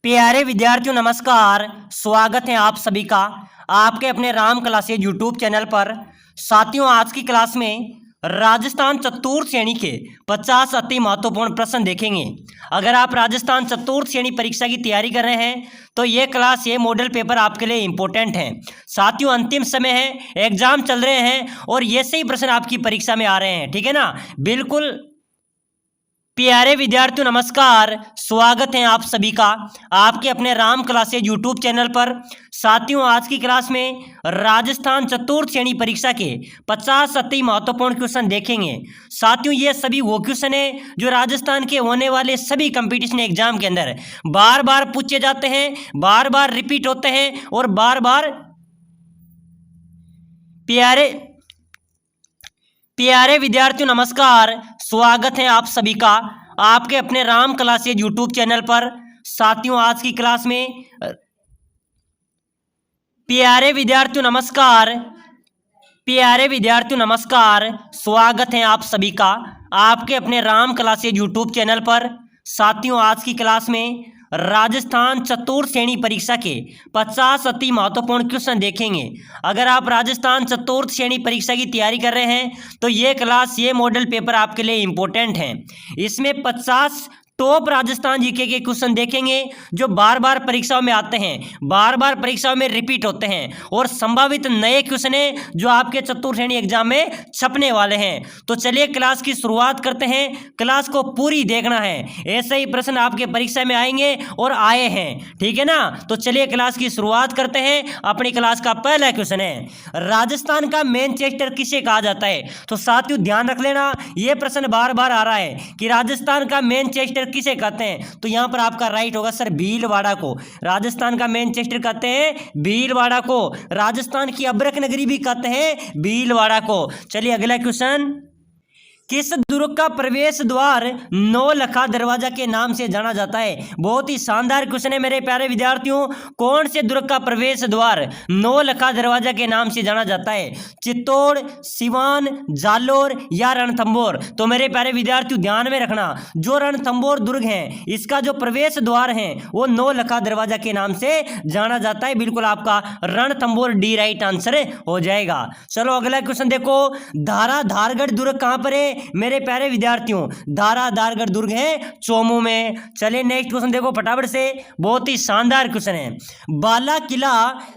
प्यारे विद्यार्थियों नमस्कार। स्वागत है आप सभी का आपके अपने राम क्लासेज यूट्यूब चैनल पर। साथियों, आज की क्लास में राजस्थान चतुर्थ श्रेणी के 50 अति महत्वपूर्ण प्रश्न देखेंगे। अगर आप राजस्थान चतुर्थ श्रेणी परीक्षा की तैयारी कर रहे हैं तो ये मॉडल पेपर आपके लिए इंपॉर्टेंट है। साथियों, अंतिम समय है, एग्जाम चल रहे हैं और ये सही प्रश्न आपकी परीक्षा में आ रहे हैं, ठीक है ना। बिल्कुल प्यारे विद्यार्थियों नमस्कार। स्वागत है आप सभी का आपके अपने राम क्लासेज यूट्यूब चैनल पर। साथियों, आज की क्लास में राजस्थान चतुर्थ श्रेणी परीक्षा के 50 अति महत्वपूर्ण क्वेश्चन देखेंगे। साथियों, ये सभी वो क्वेश्चन है जो राजस्थान के होने वाले सभी कंपटीशन एग्जाम के अंदर बार बार पूछे जाते हैं, बार बार रिपीट होते हैं और बार बार प्यारे विद्यार्थियों नमस्कार। स्वागत है आप सभी का आपके अपने राम क्लासेज यूट्यूब चैनल पर। साथियों, आज की क्लास में प्यारे विद्यार्थियों नमस्कार। स्वागत है आप सभी का आपके अपने राम क्लासेज यूट्यूब चैनल पर। साथियों, आज की क्लास में राजस्थान चतुर्थ श्रेणी परीक्षा के 50 अति महत्वपूर्ण क्वेश्चन देखेंगे। अगर आप राजस्थान चतुर्थ श्रेणी परीक्षा की तैयारी कर रहे हैं तो ये मॉडल पेपर आपके लिए इंपॉर्टेंट है। इसमें 50 टॉप राजस्थान जीके के क्वेश्चन देखेंगे जो बार बार परीक्षाओं में आते हैं, बार बार परीक्षाओं में रिपीट होते हैं और संभावित नए क्वेश्चन हैं जो आपके चतुर्थ श्रेणी एग्जाम में छपने वाले हैं। तो चलिए क्लास की शुरुआत करते हैं। क्लास को पूरी देखना है, ऐसे ही प्रश्न आपके परीक्षा में आएंगे और आए हैं, ठीक है ना। तो चलिए क्लास की शुरुआत करते हैं। अपनी क्लास का पहला क्वेश्चन है, राजस्थान का मैनचेस्टर किसे कहा जाता है। तो साथियों ध्यान रख लेना, यह प्रश्न बार बार आ रहा है कि राजस्थान का मैनचेस्टर किसे कहते हैं। तो यहां पर आपका राइट होगा सर भीलवाड़ा को। राजस्थान का मैनचेस्टर कहते हैं भीलवाड़ा को। राजस्थान की अब्रक नगरी भी कहते हैं भीलवाड़ा को। चलिए अगला क्वेश्चन, किस दुर्ग का प्रवेश द्वार नौलखा दरवाजा के नाम से जाना जाता है। बहुत ही शानदार क्वेश्चन है मेरे प्यारे विद्यार्थियों। कौन से दुर्ग का प्रवेश द्वार नौलखा दरवाजा के नाम से जाना जाता है। चित्तौड़, सिवान, जालोर या रणथंभौर। तो मेरे प्यारे विद्यार्थियों ध्यान में रखना, जो रणथंभौर दुर्ग है इसका जो प्रवेश द्वार है वो नौलखा दरवाजा के नाम से जाना जाता है। बिल्कुल आपका रणथंभौर डी राइट आंसर हो जाएगा। चलो अगला क्वेश्चन देखो, धारगढ़ दुर्ग कहां पर है। मेरे प्यारे विद्यार्थियों धारगढ़ दुर्ग है चोमू में। चलिए नेक्स्ट क्वेश्चन देखो फटाफट से, बहुत ही शानदार क्वेश्चन है, बाला किला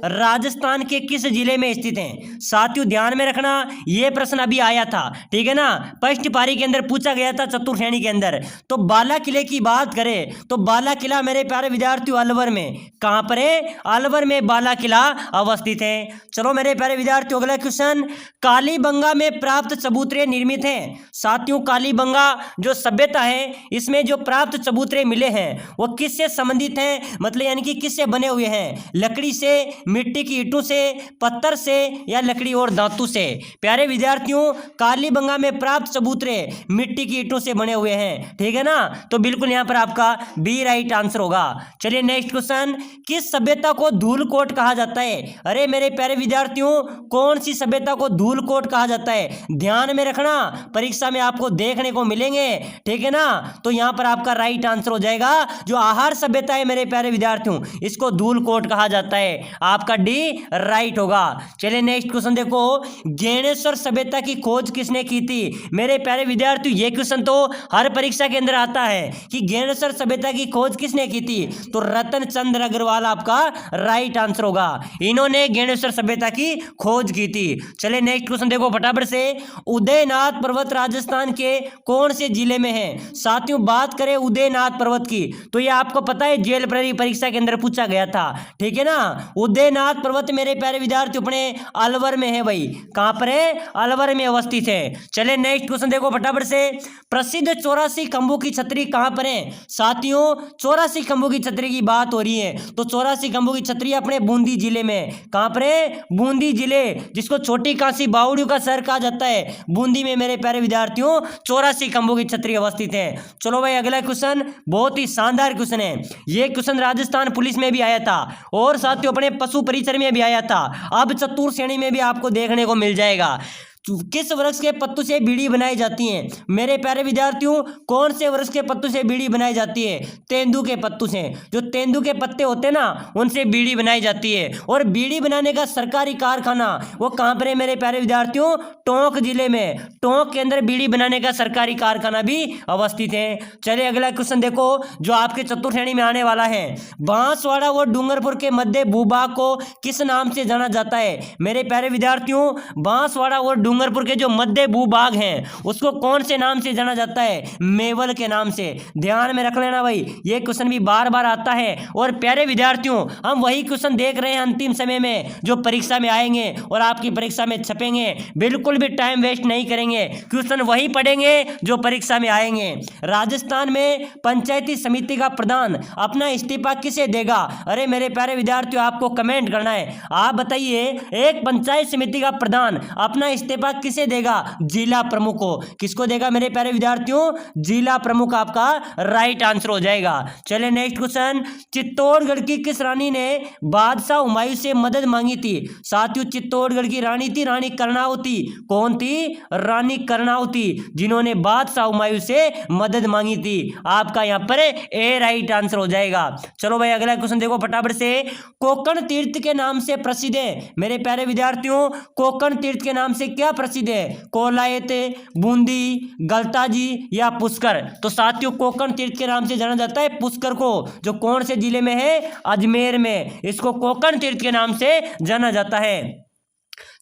राजस्थान के किस जिले में स्थित है। साथियों ध्यान में रखना, यह प्रश्न अभी आया था, ठीक है ना, फर्स्ट पारी के अंदर पूछा गया था चतुर्थ श्रेणी के अंदर। तो बाला किले की बात करें तो बाला किला मेरे प्यारे विद्यार्थियों अलवर में, कहां पर है, अलवर में बाला किला अवस्थित है। चलो मेरे प्यारे विद्यार्थियों अगला क्वेश्चन, कालीबंगा में प्राप्त चबूतरे निर्मित हैं। साथियों कालीबंगा जो सभ्यता है इसमें जो प्राप्त चबूतरे मिले हैं वो किससे संबंधित हैं, मतलब यानी कि किससे बने हुए हैं, लकड़ी से, मिट्टी की ईंटों से, पत्थर से या लकड़ी और धातु से। प्यारे विद्यार्थियों कालीबंगा में प्राप्त चबूतरे मिट्टी की ईंटों से बने हुए हैं, ठीक है ना। तो बिल्कुल यहां पर आपका बी राइट आंसर होगा। चलिए नेक्स्ट क्वेश्चन, किस सभ्यता को धूलकोट कहा जाता है। अरे मेरे प्यारे विद्यार्थियों कौन सी सभ्यता को धूलकोट कहा जाता है, ध्यान में रखना, परीक्षा में आपको देखने को मिलेंगे, ठीक है ना। तो यहां पर आपका राइट आंसर हो जाएगा जो आहार सभ्यता है मेरे प्यारे विद्यार्थियों इसको धूलकोट कहा जाता है, आपका डी राइट होगा। चलिए नेक्स्ट क्वेश्चन देखो, ज्ञानेश्वर सभ्यता की खोज किसने की थी। मेरे प्यारे विद्यार्थियों ये क्वेश्चन तो हर परीक्षा के अंदर आता है कि ज्ञानेश्वर सभ्यता की खोज किसने की थी। तो रतन चंद्र अग्रवाल आपका राइट आंसर होगा, इन्होंने ज्ञानेश्वर सभ्यता की खोज की थी। चलिए नेक्स्ट क्वेश्चन देखो फटाफट से, उदयनाथ पर्वत राजस्थान के कौन से जिले में है। साथियों बात करें उदयनाथ पर्वत की तो ये आपको पता है जेल परीक्षा के अंदर पूछा गया था, ठीक है ना। उदयनाथ पर्वत मेरे प्यारे विद्यार्थी अपने अलवर में है भाई, कहां पर है, अलवर में अवस्थित है। चले नेक्स्ट क्वेश्चन देखो फटाफट से, प्रसिद्ध 84 खंभों की छतरी कहां पर है। साथियों 84 खंभों की छतरी की बात हो रही है तो 84 खंभों की छतरी अपने बूंदी जिले में, कहां पर है, बूंदी जिले, जिसको छोटी काशी बावड़ियों का शहर कहा जाता है, बूंदी में मेरे प्यारे विद्यार्थियों 84 खंभों की छतरी अवस्थित है। चलो भाई अगला क्वेश्चन बहुत ही शानदार क्वेश्चन है, ये क्वेश्चन राजस्थान पुलिस में भी आया था और साथियों अपने पशु परिचर में भी आया था, अब चतुर्थ श्रेणी में भी आपको देखने को मिल जाएगा। किस वृक्ष के पत्तों से बीड़ी बनाई जाती है? मेरे प्यारे विद्यार्थियों, कौन से वृक्ष के पत्तों से बीड़ी बनाई जाती है? तेंदू के पत्तों से। जो तेंदू के पत्ते होते हैं ना, उनसे बीड़ी बनाई जाती है। और बीड़ी बनाने का सरकारी कारखाना वो कहाँ पर है मेरे प्यारे विद्यार्थियों? टोंक जिले में। टोंक के अंदर बीड़ी बनाने का सरकारी कारखाना भी अवस्थित है। चलिए अगला क्वेश्चन देखो, जो आपके चतुर्थ श्रेणी में आने वाला है। बांसवाड़ा व डूंगरपुर के मध्य भूभाग को किस नाम से जाना जाता है? मेरे प्यारे विद्यार्थियों, बांसवाड़ा और डूंगरपुर के जो मध्य भूभाग हैं उसको कौन से नाम से जाना जाता है? मेवल के नाम से। ध्यान में रख लेना भाई, ये क्वेश्चन भी बार बार आता है। और प्यारे विद्यार्थियों, हम वही क्वेश्चन देख रहे हैं अंतिम समय में जो परीक्षा में आएंगे और आपकी परीक्षा में छपेंगे। बिल्कुल भी टाइम वेस्ट नहीं करेंगे, क्वेश्चन वही पढ़ेंगे जो परीक्षा में आएंगे। राजस्थान में पंचायती समिति का प्रधान अपना इस्तीफा किसे देगा? अरे मेरे प्यारे विद्यार्थियों, आपको कमेंट करना है। आप बताइए, एक पंचायत समिति का प्रधान अपना इस्तीफा किसे देगा? जिला प्रमुख को। किसको देगा मेरे प्यारे विद्यार्थियों? जिला प्रमुख आपका राइट आंसर हो जाएगा। चलिए नेक्स्ट क्वेश्चन, चित्तौड़गढ़ की किस रानी ने बादशाह हुमायूं से मदद मांगी थी? साथियों, चित्तौड़गढ़ की रानी थी रानी कर्णावती। कौन थी? रानी कर्णावती, जिन्होंने बादशाह हुमायूं से मदद मांगी थी। आपका यहाँ पर ए राइट आंसर हो जाएगा। चलो भाई अगला क्वेश्चन देखो फटाफट से। कोकण तीर्थ के नाम से प्रसिद्ध है मेरे प्यारे विद्यार्थियों, कोकण तीर्थ के नाम से क्या प्रसिद्ध है? कोलायत, बूंदी, गलताजी या पुष्कर? तो साथियों, कोकण तीर्थ के नाम से जाना जाता है पुष्कर को, जो कौन से जिले में है? अजमेर में। इसको कोकण तीर्थ के नाम से जाना जाता है।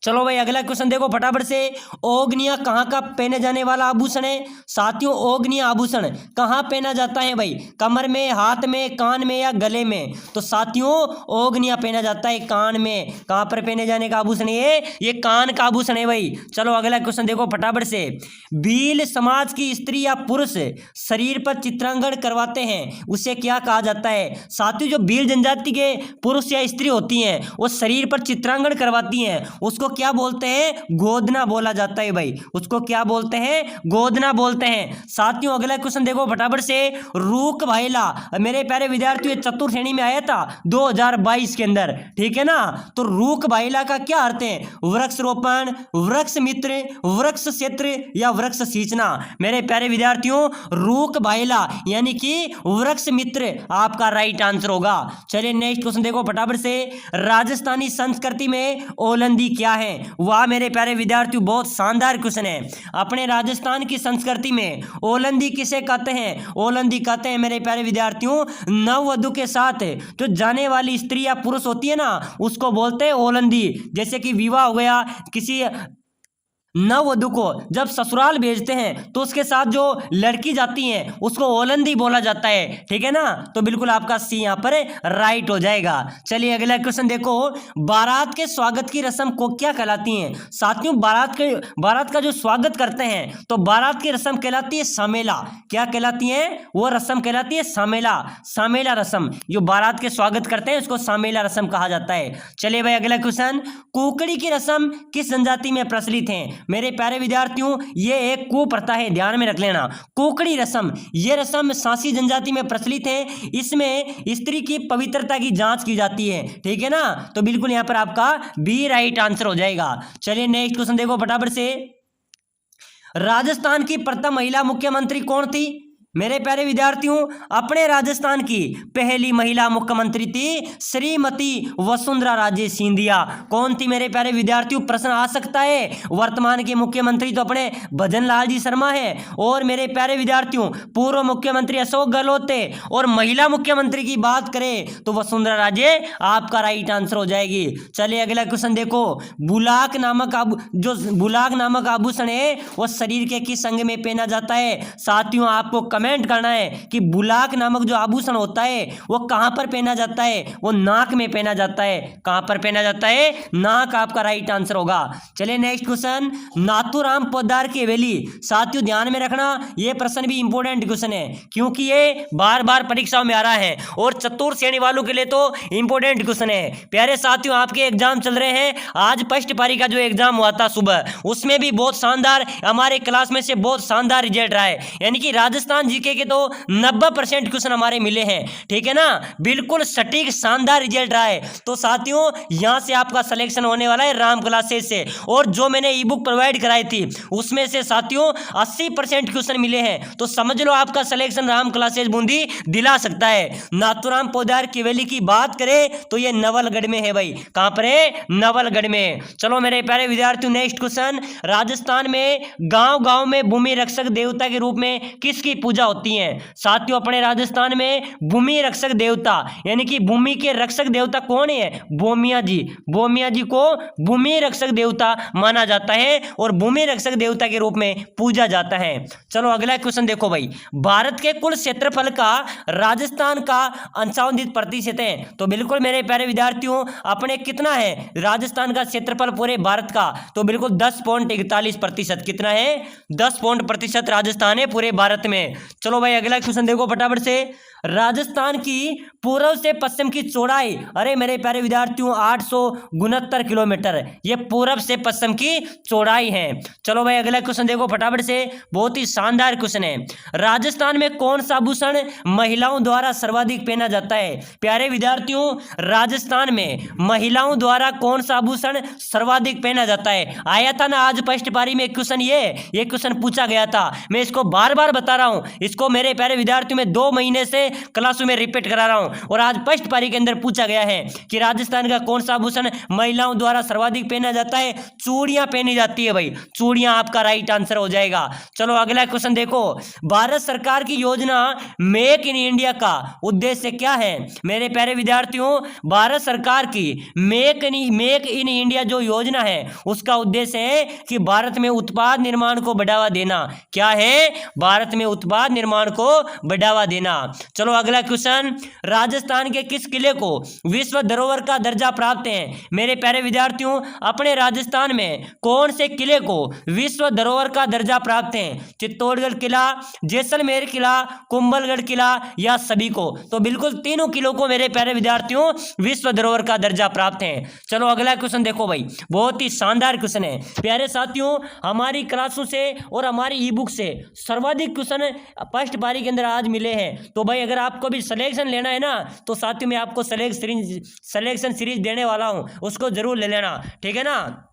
चलो भाई अगला क्वेश्चन देखो फटाफट से। ओगनिया कहाँ का पहने जाने वाला आभूषण है? साथियों, ओगनिया आभूषण कहाँ पहना जाता है भाई? कमर में, हाथ में, कान में या गले में? तो साथियों, ओगनिया पहना जाता है कान में। कहाँ पर पहने जाने का आभूषण है? ये कान का आभूषण है भाई। चलो अगला क्वेश्चन देखो फटाफट से। भील समाज की स्त्री या पुरुष शरीर पर चित्रांकन करवाते हैं, उसे क्या कहा जाता है? साथियों, जो भील जनजाति के पुरुष या स्त्री होती हैं वो शरीर पर चित्रांकन करवाती हैं, उसको क्या बोलते हैं? गोदना बोला जाता है भाई। उसको क्या बोलते हैं? गोदना बोलते हैं। साथियों अगला क्वेश्चन देखो फटाफट से। रूख भाईला मेरे प्यारे विद्यार्थियों चतुर्थ श्रेणी में आया था 2022 के अंदर, ठीक है ना। तो रूख भाईला का क्या अर्थ है? वृक्ष रोपण, वृक्ष मित्र, वृक्ष क्षेत्र या वृक्ष सींचना? मेरे प्यारे विद्यार्थियों, रूख भाईला यानी कि वृक्ष मित्र आपका राइट आंसर होगा। चलिए नेक्स्ट क्वेश्चन देखो फटाफट से। राजस्थानी संस्कृति में ओलंदी क्या है? वाह मेरे प्यारे विद्यार्थियों, बहुत शानदार क्वेश्चन है। अपने राजस्थान की संस्कृति में ओलंदी किसे कहते हैं? ओलंदी कहते हैं मेरे प्यारे विद्यार्थियों नववधु के साथ जो जाने वाली स्त्री या पुरुष होती है ना, उसको बोलते हैं ओलंदी। जैसे कि विवाह हो गया, किसी नववधु को जब ससुराल भेजते हैं तो उसके साथ जो लड़की जाती है उसको ओलंदी बोला जाता है, ठीक है ना। तो बिल्कुल आपका सी यहाँ पर राइट हो जाएगा। चलिए अगला क्वेश्चन देखो। बारात के स्वागत की रस्म को क्या कहलाती है? साथियों, बारात का जो स्वागत करते हैं तो बारात की रस्म कहलाती है सामेला। क्या कहलाती है? वो रस्म कहलाती है सामेला। सामेला रस्म, जो बारात के स्वागत करते हैं उसको सामेला रस्म कहा जाता है। चलिए भाई अगला क्वेश्चन। कुकड़ी की रस्म किस जनजाति में प्रचलित है? मेरे प्यारे विद्यार्थियों, ये एक कुप्रथा है, ध्यान में रख लेना। कुकड़ी रस्म, ये रस्म सांसी जनजाति में प्रचलित है। इसमें स्त्री की पवित्रता की जांच की जाती है, ठीक है ना। तो बिल्कुल यहां पर आपका बी राइट आंसर हो जाएगा। चलिए नेक्स्ट क्वेश्चन देखो फटाफट से। राजस्थान की प्रथम महिला मुख्यमंत्री कौन थी? मेरे प्यारे विद्यार्थियों, अपने राजस्थान की पहली महिला मुख्यमंत्री थी श्रीमती वसुंधरा राजे सिंधिया। कौन थी मेरे प्यारे विद्यार्थियों? प्रश्न आ सकता है। वर्तमान के मुख्यमंत्री तो अपने भजन लाल जी शर्मा है, और मेरे प्यारे विद्यार्थियों पूर्व मुख्यमंत्री अशोक गहलोत थे, और महिला मुख्यमंत्री की बात करें तो वसुंधरा राजे आपका राइट आंसर हो जाएगी। चलिए अगला क्वेश्चन देखो। बुलाक नामक आभूषण है वो शरीर के किस अंग में पहना जाता है? साथियों, आपको कमेंट करना है कि बुलाक नामक जो आभूषण होता है वो कहां पर पहना जाता है? वो नाक में पहना जाता है। कहां पर पहना जाता है? नाक आपका राइट आंसर होगा। चलिए नेक्स्ट क्वेश्चन। नाथूराम पोद्दार की हवेली, साथियों ध्यान में रखना, ये प्रश्न भी इंपॉर्टेंट क्वेश्चन है क्योंकि ये बार बार परीक्षाओं में आ रहा है, और चतुर्थ श्रेणी वालों के लिए तो इंपॉर्टेंट क्वेश्चन है। प्यारे साथियों, आपके एग्जाम चल रहे हैं। आज फर्स्ट पारी का जो एग्जाम हुआ था सुबह, उसमें भी बहुत शानदार, हमारे क्लास में से बहुत शानदार रिजल्ट रहा है। यानी कि राजस्थान जीके के तो 90% क्वेश्चन हमारे मिले हैं, ठीक है ना। बिल्कुल सटीक शानदार रिजल्ट रहा है। तो साथियों यहां से आपका सिलेक्शन होने वाला है राम क्लासेस से, और जो मैंने ई बुक प्रोवाइड कराई थी उसमें से साथियों 80% क्वेश्चन मिले हैं। तो समझ लो आपका सिलेक्शन राम क्लासेस बूंदी दिला सकता है। नाथूराम पोद्दार की वैली की बात करें तो ये नवलगढ़ में है भाई। कहां पर है? नवलगढ़ में। चलो मेरे प्यारे विद्यार्थियों, नेक्स्ट क्वेश्चन, राजस्थान में गांव गांव में भूमि रक्षक देवता के रूप में किसकी पूजा होती है? साथियों अपने राजस्थान में भूमि रक्षक देवता यानी कि भूमि के रक्षक देवता कौन है? भोमिया जी। भोमिया जी को भूमि रक्षक देवता माना जाता है और भूमि रक्षक देवता के रूप में पूजा जाता है। चलो अगला क्वेश्चन देखो भाई, भारत के कुल क्षेत्रफल का राजस्थान का 58% है। तो बिल्कुल मेरे प्यारे विद्यार्थियों, अपने कितना है राजस्थान का क्षेत्रफल पूरे भारत का? तो बिल्कुल 10.41%। कितना है? 10% राजस्थान है पूरे भारत में। चलो भाई अगला क्वेश्चन देखो फटाफट से, राजस्थान की पूर्व से पश्चिम की चौड़ाई, अरे मेरे प्यारे विद्यार्थियों 869 किलोमीटर, ये पूर्व से पश्चिम की चौड़ाई है। चलो भाई अगला क्वेश्चन देखो फटाफट से, बहुत ही शानदार क्वेश्चन है। राजस्थान में कौन सा आभूषण महिलाओं द्वारा सर्वाधिक पहना जाता है? प्यारे विद्यार्थियों, राजस्थान में महिलाओं द्वारा कौन सा आभूषण सर्वाधिक पहना जाता है? आया था ना आज फर्स्ट पारी में क्वेश्चन, ये क्वेश्चन पूछा गया था। मैं इसको बार बार बता रहा हूं, इसको मेरे प्यारे विद्यार्थियों में 2 महीने से क्लासों में रिपीट करा रहा हूं, और आज फर्स्ट पारी के अंदर पूछा गया है कि राजस्थान का कौन सा आभूषण महिलाओं द्वारा सर्वाधिक पहना जाता है? चूड़ियां पहनी जाती है भाई, चूड़ियां आपका राइट आंसर हो जाएगा। चलो अगला क्वेश्चन देखो, भारत सरकार की योजना मेक इन इंडिया का उद्देश्य क्या है? मेरे प्यारे विद्यार्थियों, भारत सरकार की मेक इन इंडिया जो योजना है उसका उद्देश्य है कि भारत में उत्पाद निर्माण को बढ़ावा देना। क्या है? भारत में उत्पाद निर्माण को बढ़ावा देना। चलो अगला क्वेश्चन, राजस्थान के किस किले को विश्व धरोहर का दर्जा प्राप्त है? मेरे प्यारे विद्यार्थियों, अपने राजस्थान में कौन से किले को विश्व धरोहर का दर्जा प्राप्त है? चित्तौड़गढ़ किला, जैसलमेर किला, कुंभलगढ़ किला या सभी को? तो बिल्कुल तीनों किलों को मेरे प्यारे विद्यार्थियों विश्व धरोहर का दर्जा प्राप्त है। चलो अगला क्वेश्चन देखो भाई, बहुत ही शानदार क्वेश्चन है। प्यारे साथियों, हमारी क्लासों से और हमारी ई बुक से सर्वाधिक क्वेश्चन फर्स्ट पारी के अंदर आज मिले हैं। तो भाई अगर आपको भी सिलेक्शन लेना है ना, तो साथियों मैं आपको सिलेक्शन सीरीज देने वाला हूं, उसको जरूर ले लेना, ठीक है ना।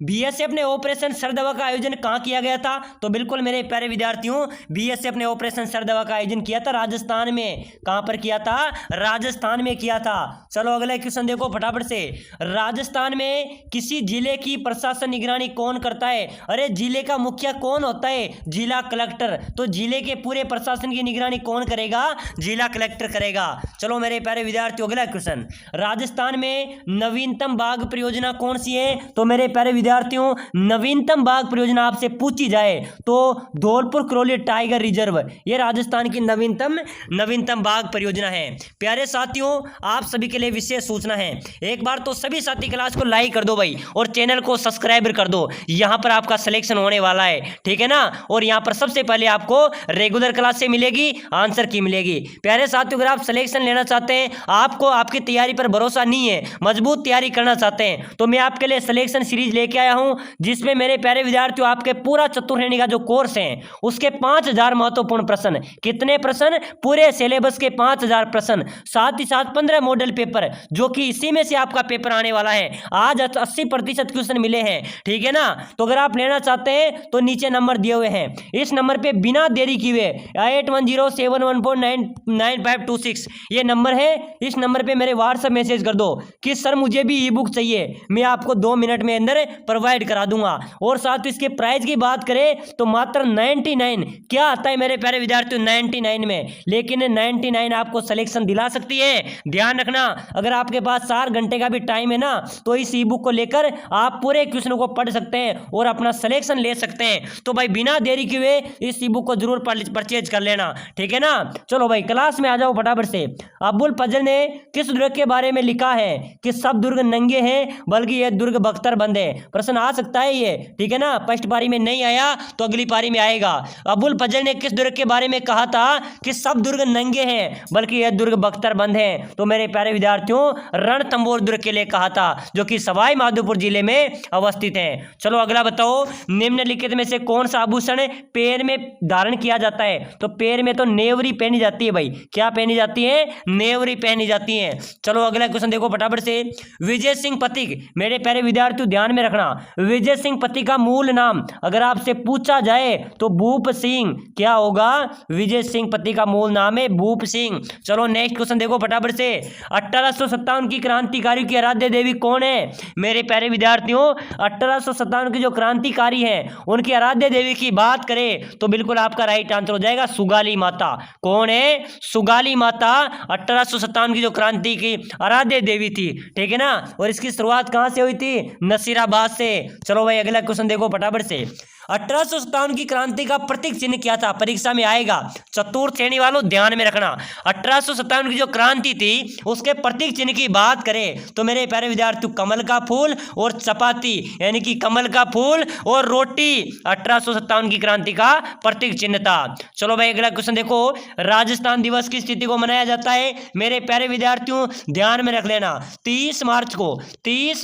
बीएसएफ ने ऑपरेशन सरदवा का आयोजन कहां किया गया था? तो बिल्कुल मेरे प्यारे विद्यार्थियों, बीएसएफ ने ऑपरेशन सरदवा का आयोजन किया था राजस्थान में। कहां पर किया था? राजस्थान में किया था। चलो अगला क्वेश्चन देखो फटाफट से, राजस्थान में किसी जिले की प्रशासन निगरानी कौन करता है? अरे जिले का मुखिया कौन होता है? जिला कलेक्टर। तो जिले के पूरे प्रशासन की निगरानी कौन करेगा? जिला कलेक्टर करेगा। चलो मेरे प्यारे विद्यार्थियों अगला क्वेश्चन, राजस्थान में नवीनतम बाघ परियोजना कौन सी है? तो मेरे प्यारे विद्यार्थियों, नवीनतम बाघ परियोजना आपसे पूछी जाए तो धौलपुर करौली टाइगर रिजर्व, ये राजस्थान की नवीनतम बाघ परियोजना है। प्यारे साथियों, आप सभी के लिए विशेष सूचना है, एक बार तो सभी साथी क्लास को लाइक कर दो भाई, और चैनल को सब्सक्राइब कर दो। यहां पर आपका सिलेक्शन होने वाला है, ठीक है ना। और यहां पर सबसे पहले आपको रेगुलर क्लास से मिलेगी, आंसर की मिलेगी। प्यारे साथियों, अगर आप सिलेक्शन लेना चाहते हैं, आपको आपकी तैयारी पर भरोसा नहीं है, मजबूत तैयारी करना चाहते हैं, तो मैं आपके लिए सिलेक्शन सीरीज लेके आया हूं, जिसमें मेरे प्यारे विद्यार्थियों आपके पूरा चतुर्श्रेणी का जो कोर्स है उसके 5000 महत्वपूर्ण प्रश्न, कितने प्रश्न? पूरे सिलेबस के 5000 प्रश्न, साथ ही साथ 15 मॉडल पेपर, जो कि इसी में से आपका पेपर आने वाला है। आज 80% क्वेश्चन मिले हैं, ठीक है ना। तो अगर आप लेना चाहते हैं तो नीचे नंबर दिए हुए हैं, इस नंबर पे बिना देरी किए 8107149526 ये नंबर है, इस नंबर पे मेरे व्हाट्सएप मैसेज कर दो कि सर मुझे भी ई बुक चाहिए, मैं आपको 2 मिनट में अंदर प्रोवाइड करा दूंगा। और साथ इसके प्राइस की बात करें तो मात्र 99, क्या आता है मेरे प्यारे विद्यार्थियों 99 में, लेकिन 99 आपको सिलेक्शन दिला सकती है। ध्यान रखना, अगर आपके पास 4 घंटे का भी टाइम है ना, तो इस ई बुक को लेकर आप पूरे क्वेश्चनों को पढ़ सकते हैं और अपना सिलेक्शन ले सकते हैं। तो भाई बिना देरी किए इस ई बुक को जरूर परचेज कर लेना, ठीक है ना। चलो भाई क्लास में आ जाओ फटाफट से। अबुल फजल ने किस दुर्ग के बारे में लिखा है कि सब दुर्ग नंगे हैं बल्कि यह दुर्ग बख्तर बंद है? प्रश्न आ सकता है ये, ठीक है ना। फर्स्ट पारी में नहीं आया तो अगली पारी में आएगा। अबुल फजल ने किस दुर्ग के बारे में कहा था कि सब दुर्ग नंगे हैं बल्कि यह दुर्ग बख्तर बंद है? तो मेरे प्यारे विद्यार्थियों, रणथंभौर दुर्ग के लिए कहा था, जो कि सवाई माधोपुर जिले में अवस्थित है। चलो अगला बताओ, निम्नलिखित में से कौन सा आभूषण पैर में धारण किया जाता है? तो पैर में तो नेवरी पहनी जाती है भाई। क्या पहनी जाती है? नेवरी पहनी जाती है। चलो अगला क्वेश्चन देखो फटाफट से। विजय सिंह पथिक, मेरे प्यारे विद्यार्थियों ध्यान में रखना, विजय सिंह पथिक का मूल नाम अगर आपसे पूछा जाए तो भूप सिंह। क्या होगा? विजय सिंह पथिक का मूल नाम है भूप सिंह। चलो नेक्स्ट क्वेश्चन देखो फटाफट से। 1857 की क्रांतिकारी की आराध्य देवी कौन है? मेरे प्यारे विद्यार्थियों, 1857 की जो क्रांतिकारी है उनकी आराध्य देवी की बात करें तो बिल्कुल आपका राइट आंसर हो जाएगा सुगाली माता। कौन है? सुगाली माता 1857 की जो क्रांति की आराध्य देवी थी, ठीक है ना। और इसकी शुरुआत कहां से हुई थी? नसीराबाद से। चलो भाई अगला क्वेश्चन देखो फटाफट से। 1857 की क्रांति का प्रतीक चिन्ह क्या था? परीक्षा में आएगा, चतुर्थ श्रेणी वालों ध्यान में रखना। 1857 की जो क्रांति थी उसके प्रतीक चिन्ह की बात करें तो मेरे प्यारे विद्यार्थियों, कमल का फूल और चपाती, यानी कि कमल का फूल और रोटी 1857 की क्रांति का प्रतीक चिन्ह था। चलो भाई अगला क्वेश्चन देखो। राजस्थान दिवस की स्थिति को मनाया जाता है, मेरे प्यारे विद्यार्थियों ध्यान में रख लेना, 30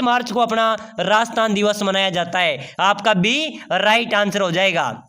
मार्च को अपना राजस्थान दिवस मनाया जाता है। आपका बी राइट आंसर हो जाएगा।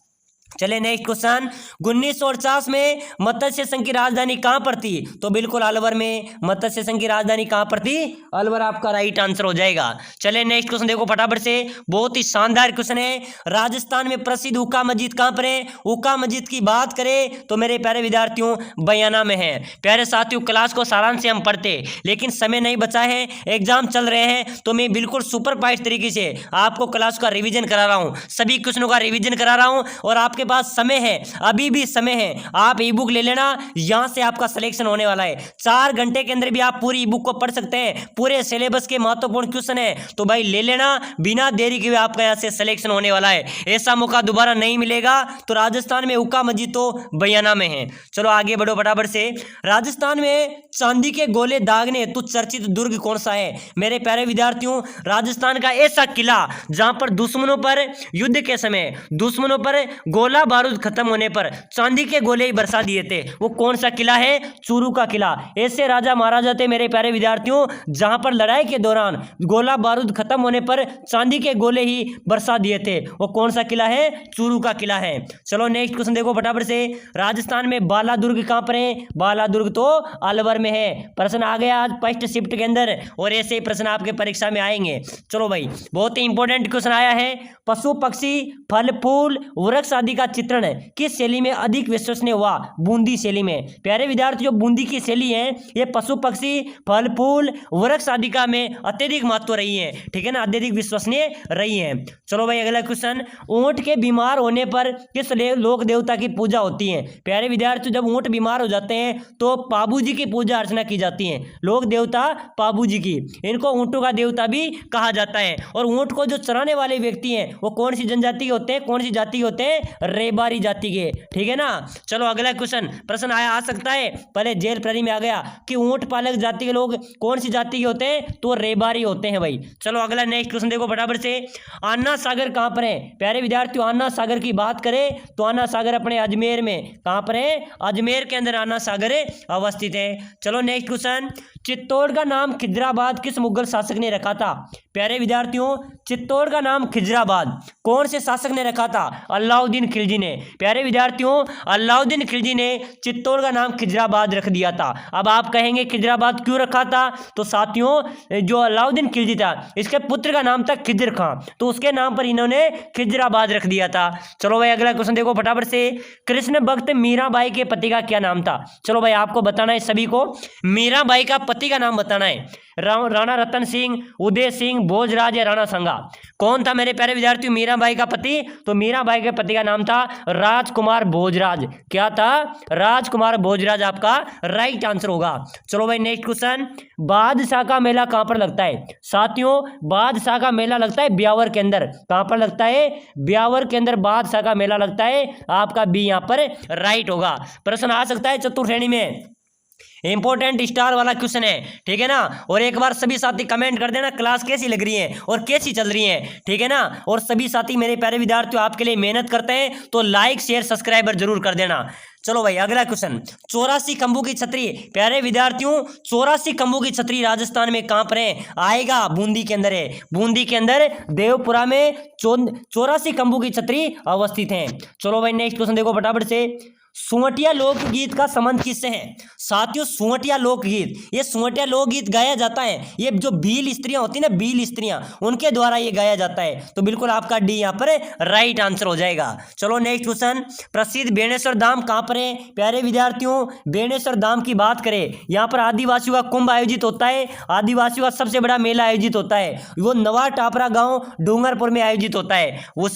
चले नेक्स्ट क्वेश्चन। 1949 में मत्स्य संघ की राजधानी कहां पर थी? तो बिल्कुल अलवर में। मत्स्य संघ की राजधानी कहां पर थी? अलवर आपका राइट आंसर हो जाएगा। चले नेक्स्ट क्वेश्चन देखो फटाफट से, बहुत ही शानदार क्वेश्चन है। राजस्थान में प्रसिद्ध हुक्का मस्जिद कहां पर है? हुक्का मस्जिद की बात करें तो मेरे प्यारे विद्यार्थियों बयाना में है। प्यारे साथियों, क्लास को सारांश से हम पढ़ते लेकिन समय नहीं बचा है, एग्जाम चल रहे हैं, तो मैं बिल्कुल सुपर फास्ट तरीके से आपको क्लास का रिविजन करा रहा हूं, सभी क्वेश्चनों का रिविजन करा रहा हूं। और आपके पास समय है, अभी भी समय है, आप ई बुक ले लेना, यहां से आपका सिलेक्शन होने वाला है। 4 घंटे के अंदर भी आप पूरी ई बुक को पढ़ सकते हैं, पूरे सिलेबस के महत्वपूर्ण क्वेश्चन है, तो भाई ले लेना, बिना देरी के आपका यहां से सिलेक्शन होने वाला है। ऐसा मौका दोबारा नहीं मिलेगा। तो राजस्थान में हुक्का मस्जिद तो बयाना में है। चलो आगे बढ़ो फटाफट से। राजस्थान में चांदी के गोले दागने हेतु चर्चित दुर्ग कौन सा है? मेरे प्यारे विद्यार्थियों, राजस्थान का ऐसा किला जहां पर दुश्मनों पर युद्ध के समय दुश्मनों पर गोला बारूद खत्म होने पर चांदी के गोले ही बरसा दिए थे, वो कौन सा किला है? चूरू का किला। ऐसे राजा महाराजा थे मेरे प्यारे विद्यार्थियों, जहां पर लड़ाई के दौरान गोला बारूद खत्म होने पर चांदी के गोले ही बरसा दिए थे, वो कौन सा किला है? चूरू का किला है। चलो नेक्स्ट क्वेश्चन देखो फटाफट से। राजस्थान में बाला दुर्ग कहां पर है? बाला दुर्ग तो अलवर में है। प्रश्न आ गया आज फर्स्ट शिफ्ट के अंदर, और ऐसे ही प्रश्न आपके परीक्षा में आएंगे। चलो भाई बहुत ही इंपॉर्टेंट क्वेश्चन आया है। पशु पक्षी फल फूल वृक्ष आदि का चित्रण किस शैली में अधिक विश्वसनीय हुआ? बूंदी शैली में। प्यारे विद्यार्थी, जो बूंदी की शैली है ये पशु पक्षी फल फूल वृक्ष आदि का में अत्यधिक महत्व रही है, ठीक है ना, अत्यधिक विश्वसनीय रही है। चलो भाई अगला क्वेश्चन। ऊंट के बीमार होने पर किस लोक देवता की पूजा होती है? प्यारे विद्यार्थी, जब ऊंट बीमार हो जाते हैं तो पाबू जी की पूजा अर्चना की जाती है, लोक देवता पाबू जी की। इनको ऊंटों का देवता भी कहा जाता है। और ऊंट को जो चराने वाले व्यक्ति हैं वो कौन सी जनजाति के होते हैं? कौन सी जाति के होते हैं? रेबारी जाति के, ठीक है ना। चलो अगला क्वेश्चन, प्रश्न आ सकता है, पहले जेल प्रहरी में आ गया कि ऊंट पालक जाति के लोग कौन सी जाति के होते हैं? तो रेबारी होते हैं भाई। चलो अगला नेक्स्ट क्वेश्चन देखो फटाफट से। अन्ना सागर कहां पर है? प्यारे विद्यार्थियों, अन्ना सागर की बात करें तो अन्ना सागर अपने अजमेर में, कहां पर है? अजमेर के अंदर अन्ना सागर अवस्थित है। चलो नेक्स्ट क्वेश्चन। चित्तौड़ का नाम खिजराबाद किस मुगल शासक ने रखा था? प्यारे विद्यार्थियों, चित्तौड़ का नाम खिजराबाद कौन से शासक ने रखा था? अलाउद्दीन खिलजी ने। प्यारे विद्यार्थियों, अलाउद्दीन खिलजी ने चित्तौड़ का नाम खिजराबाद रख दिया था। अब आप कहेंगे खिजराबाद क्यों रखा था? तो साथियों, जो अलाउद्दीन खिलजी था इसके पुत्र का नाम था खिजर खां, तो उसके नाम पर इन्होंने खिजराबाद रख दिया था। चलो भाई अगला क्वेश्चन देखो फटाफट से। कृष्ण भक्त मीराबाई के पति का क्या नाम था? चलो भाई आपको बताना है सभी को, मीराबाई का पति का नाम बताना है। राणा रतन सिंह, उदय सिंह, भोजराज या राणा संगा? कौन था मेरे प्यारे विद्यार्थियों मीराबाई का पति? तो मीराबाई के पति का नाम था राजकुमार भोजराज। क्या था? राजकुमार भोजराज आपका राइट आंसर होगा। चलो भाई नेक्स्ट क्वेश्चन। बादशाह का मेला कहां पर लगता है? साथियों, बादशाह का मेला लगता है ब्यावर के अंदर। कहां पर लगता है? ब्यावर के अंदर बादशाह का मेला लगता है। आपका बी यहां पर राइट होगा। प्रश्न आ सकता है चतुर्थ श्रेणी में, इंपॉर्टेंट स्टार वाला क्वेश्चन है, ठीक है ना। और एक बार सभी साथी कमेंट कर देना क्लास कैसी लग रही है और कैसी चल रही है, ठीक है ना। और सभी साथी मेरे प्यारे विद्यार्थियों आपके लिए मेहनत करते हैं, तो लाइक शेयर सब्सक्राइबर जरूर कर देना। चलो भाई अगला क्वेश्चन, 84 खंभों की छतरी, प्यारे विद्यार्थियों 84 खंभों की छतरी राजस्थान में कहां पर है? आएगा बूंदी के अंदर है। बूंदी के अंदर देवपुरा में 84 खंभों की छतरी अवस्थित है। चलो भाई नेक्स्ट क्वेश्चन देखो फटाफट से, सुवटिया लोकगीत का संबंध किससे है? साथियों सुवटिया लोकगीत, ये सुवटिया लोकगीत गाया जाता है, ये जो भील स्त्रियां होती है ना, भील स्त्रियां, उनके द्वारा ये गाया जाता है। तो बिल्कुल आपका डी यहाँ पर राइट आंसर हो जाएगा। चलो नेक्स्ट क्वेश्चन, प्रसिद्ध बेणेश्वर धाम कहां पर है? प्यारे विद्यार्थियों बेणेश्वर धाम की बात करें, यहाँ पर आदिवासियों का कुंभ आयोजित होता है, आदिवासियों का सबसे बड़ा मेला आयोजित होता है, वो नवा टापरा गांव डूंगरपुर में आयोजित होता है। वो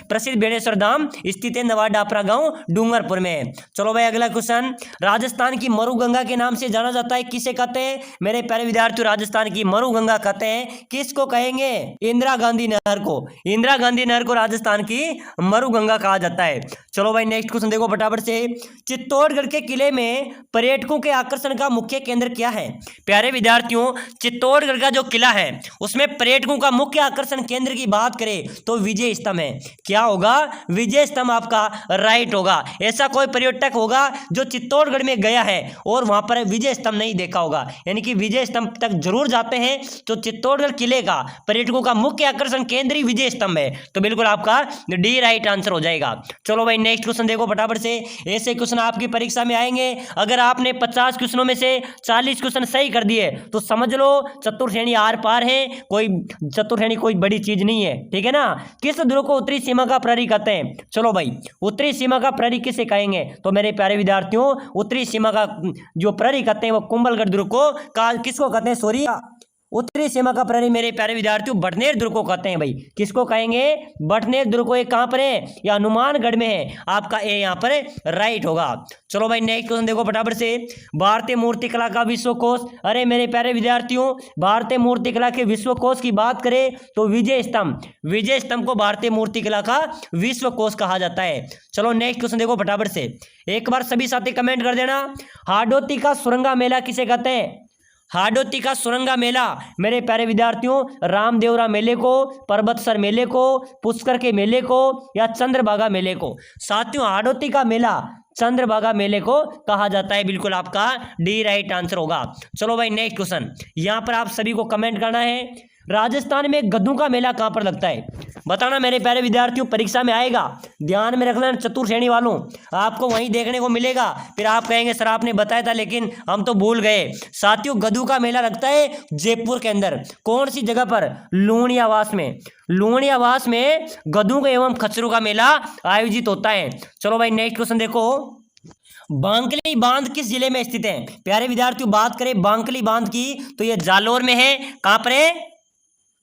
प्रसिद्ध बेणेश्वर धाम स्थित है नवा टापरा गांव डूंगरपुर में। चलो भाई अगला क्वेश्चन, राजस्थान की मरुगंगा के नाम से जाना जाता है, किसे कहते हैं? मेरे प्यारे विद्यार्थियों राजस्थान की मरुगंगा कहते हैं, किसको कहेंगे? इंदिरा गांधी नहर को। इंदिरा गांधी नहर को राजस्थान की मरुगंगा कहा जाता है। चलो भाई नेक्स्ट क्वेश्चन देखो फटाफट से, चित्तौड़गढ़ के किले में पर्यटकों के आकर्षण का मुख्य केंद्र क्या है? प्यारे विद्यार्थियों चित्तौड़गढ़ का जो किला है उसमें पर्यटकों का मुख्य आकर्षण केंद्र की बात करें तो विजय स्तंभ है। क्या होगा? विजय स्तंभ आपका राइट होगा। ऐसा कोई पर्यटक होगा जो चित्तौड़गढ़ में गया है और वहां पर विजय स्तंभ नहीं देखा होगा, यानी कि विजय स्तंभ तक जरूर जाते हैं। तो चित्तौड़गढ़ किले का पर्यटकों का मुख्य आकर्षण केंद्र ही विजय स्तंभ है। तो बिल्कुल आपका डी राइट आंसर हो जाएगा। चलो भाई नेक्स्ट क्वेश्चन देखो फटाफट से, ऐसे क्वेश्चन आपकी परीक्षा में आएंगे। अगर आपने 50 क्वेश्चनों में से 40 क्वेश्चन सही कर दिए तो समझ लो चतुर्थ श्रेणी आर पार है, कोई चतुर्थ श्रेणी कोई बड़ी चीज नहीं है, ठीक है ना। किस ध्रुव को उत्तरी सीमा का प्रहरी कहते हैं? चलो भाई उत्तरी सीमा का प्रहरी किसे कहेंगे? तो मेरे प्यारे विद्यार्थियों उत्तरी सीमा का जो प्रहरी कहते हैं वो कुंभलगढ़ दुर्ग को किसको कहते हैं? सॉरी, उत्तरी सीमा का प्रहरी मेरे प्यारे विद्यार्थियों बटनेर दुर्ग को कहते हैं। भाई किसको कहेंगे? बटनेर दुर्ग को। एक कहां पर है? या हनुमानगढ़ में है। आपका ए यहां पर राइट होगा। चलो भाई नेक्स्ट क्वेश्चन देखो फटाफट से, भारतीय मूर्तिकला का विश्वकोश, अरे मेरे प्यारे विद्यार्थियों भारतीय मूर्तिकला के विश्वकोश की बात करें तो विजय स्तंभ, विजय स्तंभ को भारतीय मूर्तिकला का विश्वकोश कहा जाता है। चलो नेक्स्ट क्वेश्चन देखो फटाफट से, एक बार सभी साथी कमेंट कर देना, हाडोती का सुरंगा मेला किसे कहते हैं? हाडोती का सुरंगा मेला मेरे प्यारे विद्यार्थियों रामदेवरा मेले को, पर्वतसर मेले को, पुष्कर के मेले को या चंद्रभागा मेले को? साथियों हाडोती का मेला चंद्रभागा मेले को कहा जाता है। बिल्कुल आपका डी राइट आंसर होगा। चलो भाई नेक्स्ट क्वेश्चन, यहां पर आप सभी को कमेंट करना है, राजस्थान में गद्दों का मेला कहां पर लगता है? बताना मेरे प्यारे विद्यार्थियों, परीक्षा में आएगा, ध्यान में रखना चतुर्थ श्रेणी वालों, आपको वहीं देखने को मिलेगा। फिर आप कहेंगे सर आपने बताया था लेकिन हम तो भूल गए। साथियों गद्दों का मेला लगता है जयपुर के अंदर। कौन सी जगह पर? लूणियावास में। लूणियावास में गद्दों का एवं खच्चरों का मेला आयोजित होता है। चलो भाई नेक्स्ट क्वेश्चन देखो, बांकली बांध किस जिले में स्थित है? प्यारे विद्यार्थियों बात करें बांकली बांध की तो ये जालोर में है। कहां पर है?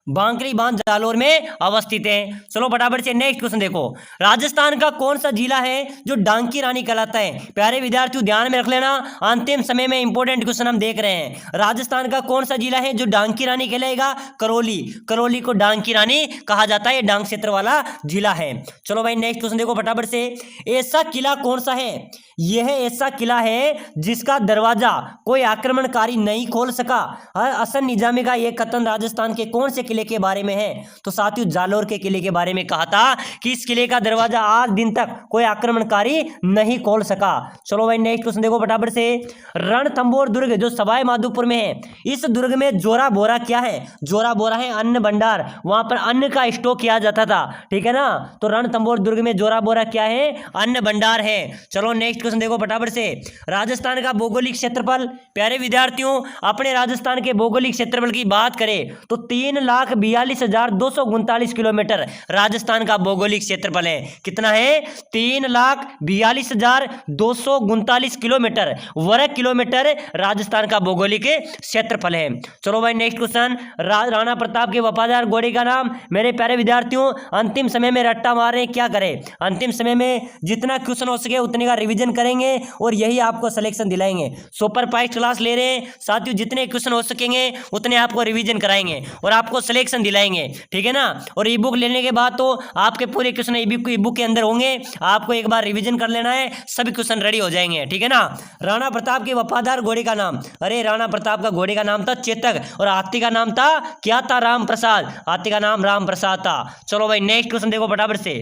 बांकली बांध जालोर में अवस्थित है। चलो फटाफट से नेक्स्ट क्वेश्चन देखो, राजस्थान का कौन सा जिला है जो डांग की रानी कहलाता है? प्यारे विद्यार्थियों ध्यान में रख लेना, अंतिम समय में इंपॉर्टेंट क्वेश्चन हम देख रहे हैं। राजस्थान का कौन सा जिला है जो डांग की रानी कहलाएगा? करौली। करौली को डांग की रानी कहा जाता है, डांग क्षेत्र वाला जिला है। चलो भाई नेक्स्ट क्वेश्चन देखो फटाफट से, ऐसा किला कौन सा है? यह ऐसा किला है जिसका दरवाजा कोई आक्रमणकारी नहीं खोल सका। हसन निजामी का यह कथन राजस्थान के कौन से किले के बारे में है? तो साथियों जालोर के किले के बारे में कहा था कि इस किले का दरवाजा आज दिन तक कोई आक्रमणकारी नहीं खोल सका। चलो भाई नेक्स्ट क्वेश्चन देखो फटाफट से, रणथंभौर दुर्ग जो सवाई माधोपुर में है, इस दुर्ग में जोरा बोरा क्या है? जोरा बोरा है अन्न भंडार, वहां पर अन्न का स्टॉक किया जाता था, ठीक है ना। तो रणथंभौर दुर्ग में जोरा बोरा क्या है? अन्न भंडार है। चलो नेक्स्ट क्वेश्चन देखो फटाफट से, राजस्थान का भौगोलिक क्षेत्रफल, प्यारे विद्यार्थियों अपने राजस्थान के भौगोलिक क्षेत्रफल की बात करें तो 3,42,239 किलोमीटर राजस्थान का भौगोलिक क्षेत्रफल है। कितना है? 3,42,239 किलोमीटर वर्ग किलोमीटर राजस्थान का भौगोलिक क्षेत्रफल है। चलो भाई नेक्स्ट क्वेश्चन, राणा प्रताप के वफादार घोड़े का नाम? मेरे प्यारे विद्यार्थियों अंतिम समय में रट्टा मार रहे हैं, क्या करें? अंतिम समय में जितना क्वेश्चन हो सके उतने का रिवीजन करेंगे और यही आपको सिलेक्शन दिलाएंगे। सुपर फास्ट क्लास ले रहे हैं साथियों, जितने क्वेश्चन हो सकेंगे उतने आपको रिवीजन कराएंगे और आपको सिलेक्शन दिलाएंगे, ठीक है ना। और ई बुक लेने के बाद तो आपके पूरे क्वेश्चन ई बुक के अंदर होंगे, आपको एक बार रिवीजन कर लेना है, सभी क्वेश्चन रेडी हो जाएंगे, ठीक है ना। राणा प्रताप के वफादार घोड़े का नाम, अरे राणा प्रताप का घोड़े का नाम था चेतक, और हाथी का नाम था क्या था, राम प्रसाद, हाथी का नाम राम प्रसाद था। चलो भाई नेक्स्ट क्वेश्चन देखो फटाफट से।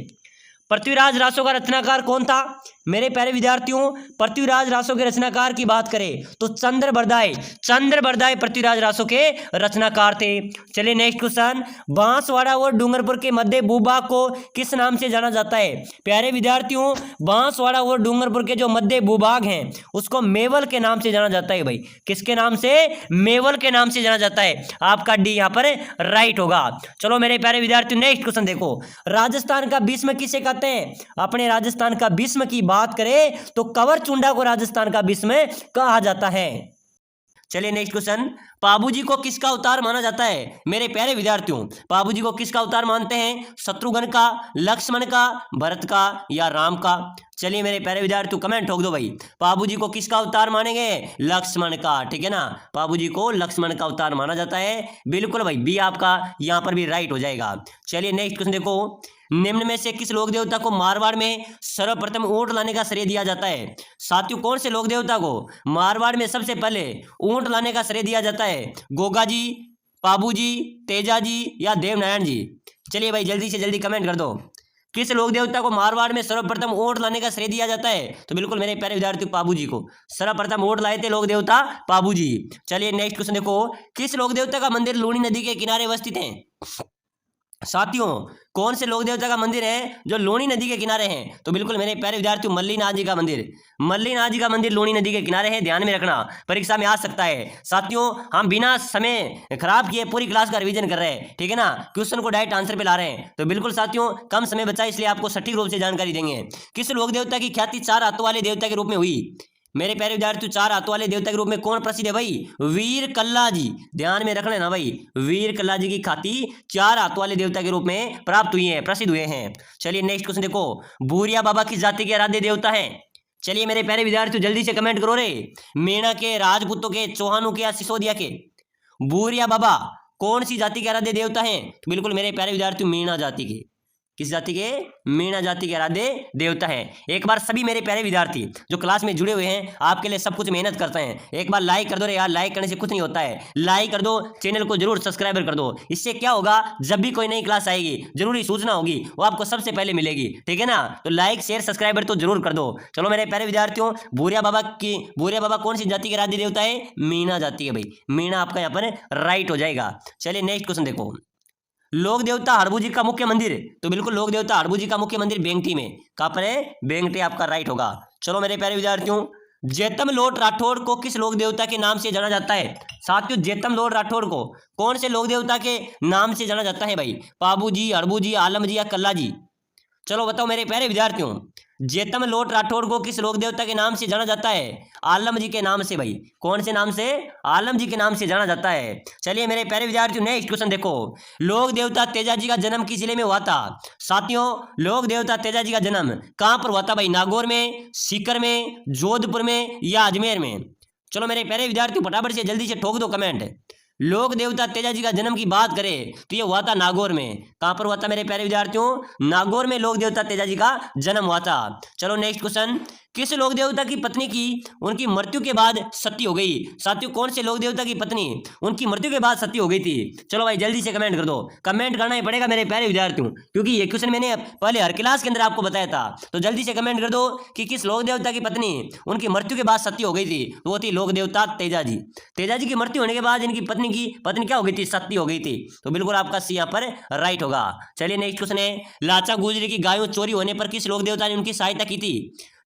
पृथ्वीराज रासो का रचनाकार कौन था? मेरे प्यारे विद्यार्थियों, पृथ्वीराज रासो के रचनाकार की बात करें तो चंद्रबरदाई पृथ्वीराज रासो के रचनाकार थे। चलिए नेक्स्ट क्वेश्चन। बांसवाड़ा और डूंगरपुर के मध्य भूभाग को किस नाम से जाना जाता है? प्यारे विद्यार्थियों, बांसवाड़ा और डूंगरपुर के जो मध्य भूभाग हैं उसको मेवल के नाम से जाना जाता है भाई। किसके नाम से? मेवल के नाम से जाना जाता है। आपका डी यहाँ पर राइट होगा। चलो मेरे प्यारे विद्यार्थियों नेक्स्ट क्वेश्चन देखो। राजस्थान का भीष्म किसे कहते हैं? अपने राजस्थान का भीष्म की बात करें तो कंवरचुंडा को राजस्थान का भीष्म कहा जाता है। चलिए नेक्स्ट क्वेश्चन। पाबूजी को किसका अवतार माना जाता है? मेरे प्यारे विद्यार्थियों, पाबूजी को किसका अवतार मानते हैं? शत्रुघ्न का, लक्ष्मण का, भरत का या राम का? चलिए मेरे प्यारे विद्यार्थियों कमेंट ठोक दो भाई। पाबूजी को किसका अवतार मानेंगे? लक्ष्मण का, ठीक है ना। पाबूजी को लक्ष्मण का अवतार माना जाता है। बिल्कुल भाई बी आपका यहाँ पर भी राइट हो जाएगा। चलिए नेक्स्ट क्वेश्चन देखो। निम्न में से किस लोक देवता को मारवाड़ में सर्वप्रथम ऊंट लाने का श्रेय दिया जाता है? साथियों कौन से लोक देवता को मारवाड़ में सबसे पहले ऊंट लाने का श्रेय दिया जाता है? गोगा जी, पाबू जी, तेजा जी या देवनारायण जी? चलिए भाई जल्दी से जल्दी कमेंट कर दो। किस लोक देवता को मारवाड़ में सर्वप्रथम ऊंट लाने का श्रेय दिया जाता है? तो बिल्कुल मेरे प्यारे विद्यार्थी पाबू जी को सर्वप्रथम ऊंट लाए थे लोक देवता पाबू जी। चलिए नेक्स्ट क्वेश्चन देखो। किस लोक देवता का मंदिर लूणी नदी के किनारे अवस्थित है? साथियों कौन से लोक देवता का मंदिर है जो लूणी नदी के किनारे हैं? तो बिल्कुल मेरे प्यारे विद्यार्थियों मल्लीनाथ जी का मंदिर, मल्लीनाथ जी का मंदिर लूणी नदी के किनारे है। ध्यान में रखना, परीक्षा में आ सकता है। साथियों हम बिना समय खराब किए पूरी क्लास का रिवीजन कर रहे हैं, ठीक है ना। क्वेश्चन को डायरेक्ट आंसर पे ला रहे हैं। तो बिल्कुल साथियों कम समय बचा इसलिए आपको सटीक रूप से जानकारी देंगे। किस लोक देवता की ख्याति चार हाथों वाले देवता के रूप में हुई? मेरे प्यारे विद्यार्थियों चार हाथों वाले देवता के रूप में कौन प्रसिद्ध है भाई? वीर कल्ला जी। ध्यान में रखना ना भाई, वीर कल्ला जी की ख्याति चार हाथों वाले देवता के रूप में प्राप्त हुई है, प्रसिद्ध हुए हैं। चलिए नेक्स्ट क्वेश्चन देखो। भूरिया बाबा किस जाति के आराध्य देवता है? चलिए मेरे प्यारे विद्यार्थियों जल्दी से कमेंट करो रे। मेणा के, राजपूतों के, चौहानों के या सिसोदिया के? भूरिया बाबा कौन सी जाति के आराध्य देवता है? तो बिल्कुल मेरे प्यारे विद्यार्थियों मीणा जाति के। किस जाति के? मीणा जाति के आराध्य देवता है। एक बार सभी मेरे प्यारे विद्यार्थी जो क्लास में जुड़े हुए हैं आपके लिए सब कुछ मेहनत करते हैं, एक बार लाइक कर दो रे यार, लाइक करने से कुछ नहीं होता है। लाइक कर दो, चैनल को जरूर सब्सक्राइबर कर दो। इससे क्या होगा, जब भी कोई नई क्लास आएगी जरूरी सूचना होगी वो आपको सबसे पहले मिलेगी, ठीक है ना। तो लाइक शेयर सब्सक्राइबर तो जरूर कर दो। चलो मेरे प्यारे विद्यार्थियों भूरिया बाबा कौन सी जाति के आराध्य देवता है? मीणा जाति है भाई। मीणा आपका यहाँ पर राइट हो जाएगा। चलिए नेक्स्ट क्वेश्चन देखो। लोक देवता हड़बू जी का मुख्य मंदिर? तो बिल्कुल लोक देवता हड़बू जी का मुख्य मंदिर बेंगटी में। कहाँ पर है? बेंगटी आपका राइट होगा। चलो मेरे प्यारे विद्यार्थियों जेतम लोट राठौड़ को किस लोक देवता के नाम से जाना जाता है? साथियों जेतम लोट राठौड़ को कौन से लोक देवता के नाम से जाना जाता है भाई? पाबू जी, हड़बू जी, आलम जी या कल्ला जी? चलो बताओ मेरे प्यारे विद्यार्थियों जेतम लोट राठौड़ को किस लोक देवता के नाम से जाना जाता है? आलम जी के नाम से भाई। कौन से नाम से? आलम जी के नाम से जाना जाता है। चलिए मेरे प्यारे विद्यार्थियों नेक्स्ट क्वेश्चन देखो। लोक देवता तेजा जी का जन्म किस जिले में हुआ था? साथियों लोक देवता तेजा जी का जन्म कहां पर हुआ था भाई? नागौर में, सीकर में, जोधपुर में या अजमेर में? चलो मेरे प्यारे विद्यार्थियों फटाफट से जल्दी से ठोक दो कमेंट। लोक देवता तेजा जी का जन्म की बात करें तो ये हुआ था नागौर में। कहां पर हुआ था मेरे प्यारे विद्यार्थियों? नागौर में लोक देवता तेजा जी का जन्म हुआ था। चलो नेक्स्ट क्वेश्चन। किस लोक देवता की पत्नी की उनकी मृत्यु के बाद सती हो गई? साथियों कौन से लोक देवता की पत्नी उनकी मृत्यु के बाद सती हो गई थी? चलो भाई जल्दी से कमेंट कर दो। कमेंट करना ही पड़ेगा मेरे प्यारे विद्यार्थियों क्योंकि ये क्वेश्चन मैंने पहले हर क्लास के अंदर आपको बताया था। तो जल्दी से कमेंट कर दो कि किस लोक देवता की पत्नी उनकी मृत्यु के बाद सती हो गई थी? वो थी लोक देवता तेजा जी। तेजा जी की मृत्यु होने के बाद इनकी पत्नी क्या हो गई थी? सती हो गई थी। तो बिल्कुल आपका सी यहाँ पर राइट होगा। चलिए नेक्स्ट क्वेश्चन है। लाचा गुजरी की गायों चोरी होने पर किस लोक देवता ने उनकी सहायता की थी?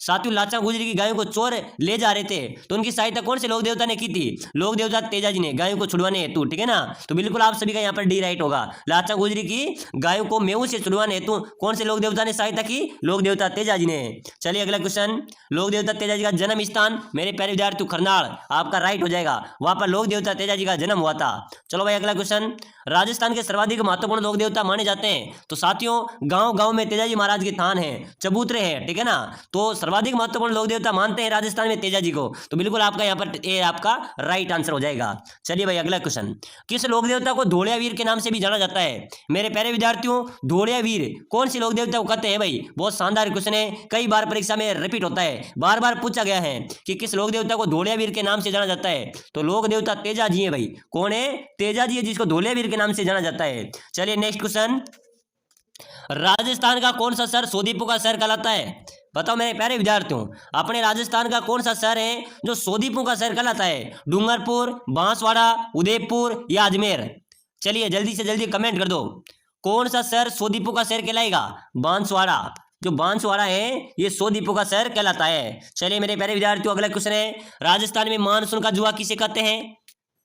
साथियों लाचा गुजरी की गायों को चोर ले जा रहे थे तो उनकी सहायता कौन से लोक देवता ने की थी? लोक देवता तेजा जी ने, गायों को छुड़वाने हेतु, ठीक है ना। तो बिल्कुल आप सभी का यहाँ पर डी राइट होगा। लाचा गुजरी की गायों को मेऊ से छुड़वाने हेतु कौन से लोक देवता ने सहायता की? लोक देवता तेजा जी ने। चलिए अगला क्वेश्चन। लोक देवता तेजा जी का जन्म स्थान मेरे प्यारे विद्यार्थी खरनाल आपका राइट हो जाएगा। वहां पर लोक देवता तेजा जी का जन्म हुआ था। चलो भाई अगला क्वेश्चन। राजस्थान के सर्वाधिक महत्वपूर्ण लोक देवता माने जाते हैं? तो साथियों गांव गांव में तेजाजी महाराज के थान है, चबूतरे हैं, ठीक है ना। तो सर्वाधिक महत्वपूर्ण लोक देवता मानते हैं राजस्थान में तेजाजी को, तो बिल्कुल आपका यहाँ पर ये आपका राइट आंसर हो जाएगा। चलिए भाई अगला क्वेश्चन, किस लोक देवता को धोलिया वीर के नाम से भी जाना जाता है? मेरे प्यारे विद्यार्थियों धोलिया वीर कौन सी लोक देवता को कहते हैं भाई? बहुत शानदार क्वेश्चन है, कई बार परीक्षा में रिपीट होता है, बार बार पूछा गया है कि किस लोक देवता को धोलिया वीर के नाम से जाना जाता है? तो लोक देवता तेजाजी है भाई। कौन है? तेजाजी है, जिसको धोलिया वीर के नाम से जाना जाता है। चलिए नेक्स्ट क्वेश्चन, राजस्थान का कौन सा शहर सोदीपू का शहर कहलाता है? बताओ मेरे प्यारे विद्यार्थियों, अपने राजस्थान का कौन सा शहर है जो सोदीपू का शहर कहलाता है? डूंगरपुर, बांसवाड़ा, उदयपुर या अजमेर? चलिए जल्दी से जल्दी कमेंट कर दो, कौन सा शहर सोदीपू का शहर कहलाएगा? बांसवाड़ा, जो बांसवाड़ा है ये सोदीपू का शहर कहलाता है। चलिए मेरे प्यारे विद्यार्थियों अगला क्वेश्चन है, राजस्थान में मानसून का जुआ किसे कहते हैं?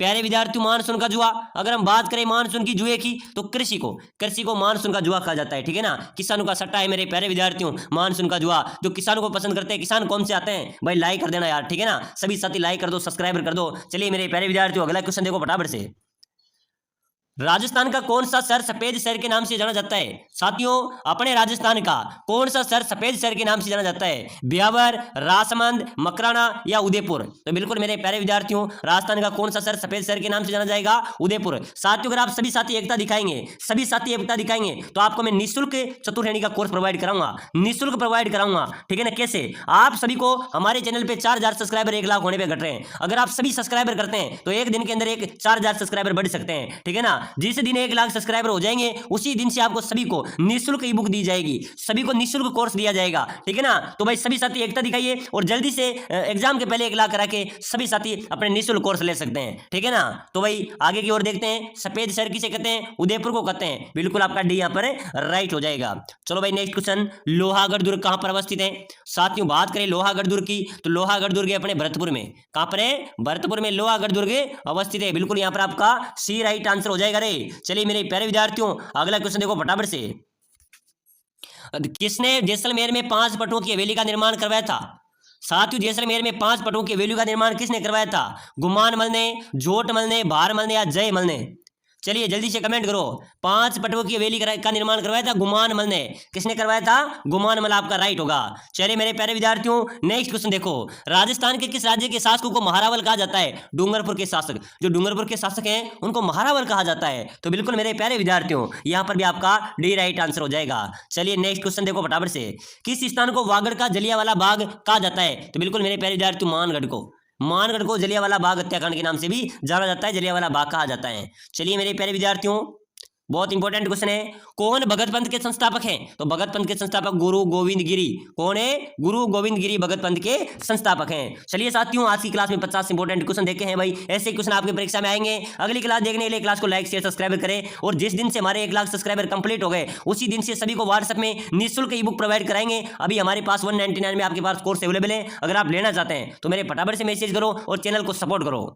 प्यारे विद्यार्थियों मानसून का जुआ, अगर हम बात करें मानसून की जुए की तो कृषि को मानसून का जुआ कहा जाता है, ठीक है ना। किसानों का सट्टा है मेरे प्यारे विद्यार्थियों मानसून का जुआ, जो किसानों को पसंद करते हैं। किसान कौन से आते हैं भाई? लाइक कर देना यार, ठीक है ना, सभी साथी लाइक कर दो, सब्सक्राइबर कर दो। चलिए मेरे प्यारे विद्यार्थियों अगला क्वेश्चन देखो फटाफट से, राजस्थान का कौन सा शहर सफेद शहर के नाम से जाना जाता है? साथियों अपने राजस्थान का कौन सा शहर सफेद शहर के नाम से जाना जाता है? ब्यावर, राजसमंद, मकराना या उदयपुर? तो बिल्कुल मेरे प्यारे विद्यार्थियों राजस्थान का कौन सा शहर सफेद शहर के नाम से जाना जाएगा? उदयपुर। साथियों अगर आप सभी साथी एकता दिखाएंगे तो आपको मैं निःशुल्क चतुर्श्रेणी का कोर्स प्रोवाइड कराऊंगा, निःशुल्क प्रोवाइड कराऊंगा, ठीक है ना। कैसे? आप सभी को हमारे चैनल पे 4000 सब्सक्राइबर 1 लाख होने पे घट रहे हैं, अगर आप सभी सब्सक्राइबर करते हैं तो एक दिन के अंदर 4000 सब्सक्राइबर बढ़ सकते हैं, ठीक है ना। जिस दिन 1 लाख सब्सक्राइबर हो जाएंगे उसी दिन से आपको सभी को निःशुल्क ई बुक दी जाएगी, सभी को निःशुल्क कोर्स दिया जाएगा, ठीक है ना। तो भाई सभी साथी एकता दिखाइए और जल्दी से एग्जाम के पहले 1 लाख करा के सभी साथी अपने निःशुल्क कोर्स ले सकते हैं, ठीक है ना। तो भाई आगे की ओर देखते हैं, सफेद शहर किसे कहते हैं? उदयपुर को कहते हैं, बिल्कुल आपका डी यहाँ पर राइट हो जाएगा। चलो भाई नेक्स्ट क्वेश्चन, लोहागढ़ दुर्ग कहां पर अवस्थित है? साथियों बात करें लोहागढ़ दुर्ग की तो लोहागढ़ दुर्ग अपने भरतपुर में, कहां पर है? भरतपुर में लोहागढ़ दुर्ग अवस्थित है, बिल्कुल यहाँ पर आपका सी राइट आंसर हो जाएगा रे। चलिए मेरे प्यारे विद्यार्थियों अगला क्वेश्चन देखो फटाफट से, किसने जैसलमेर में 5 पटों की हवेली का निर्माण करवाया था? साथियों जैसलमेर में 5 पटों की हवेली का निर्माण किसने करवाया था? गुमानमल ने, झोटमल ने, भारमल ने या जयमल ने? चलिए जल्दी से कमेंट करो, 5 पटों की हवेली का निर्माण करवाया था गुमानमल ने। किसने करवाया था? गुमानमल आपका राइट होगा। चलिए मेरे प्यारे विद्यार्थियों नेक्स्ट क्वेश्चन देखो, राजस्थान के किस राज्य के शासकों को महारावल कहा जाता है? डूंगरपुर के शासक, जो डूंगरपुर के शासक हैं उनको महारावल कहा जाता है, तो बिल्कुल मेरे प्यारे विद्यार्थियों यहाँ पर भी आपका डी राइट आंसर हो जाएगा। चलिए नेक्स्ट क्वेश्चन देखो फटाफट से, किस स्थान को वागड़ का जलियांवाला बाग कहा जाता है? तो बिल्कुल मेरे प्यारे विद्यार्थियों मानगढ़ को जलियांवाला बाग हत्याकांड के नाम से भी जाना जाता है, जलियांवाला बाग कहा जाता है। चलिए मेरे प्यारे विद्यार्थियों बहुत इंपॉर्टेंट क्वेश्चन है, कौन भगत पंथ के संस्थापक हैं? तो भगत पंथ के संस्थापक गुरु गोविंद गिरी। कौन है? गुरु गोविंद गिरी भगत पंथ के संस्थापक हैं। चलिए साथियों आज की क्लास में 50 इंपॉर्टेंट क्वेश्चन देखे हैं भाई, ऐसे क्वेश्चन आपकी परीक्षा में आएंगे। अगली क्लास देखने के लिए क्लास को लाइक शेयर सब्सक्राइब करें, और जिस दिन से हमारे 1 लाख सब्सक्राइबर कंप्लीट हो गए उसी दिन से सभी को व्हाट्सएप में निःशुल्क ई बुक प्रोवाइड कराएंगे। अभी हमारे पास 199 में आपके पास कोर्स अवेलेबल है, अगर आप लेना चाहते हैं तो मेरे फटाफट से मैसेज करो और चैनल को सपोर्ट करो।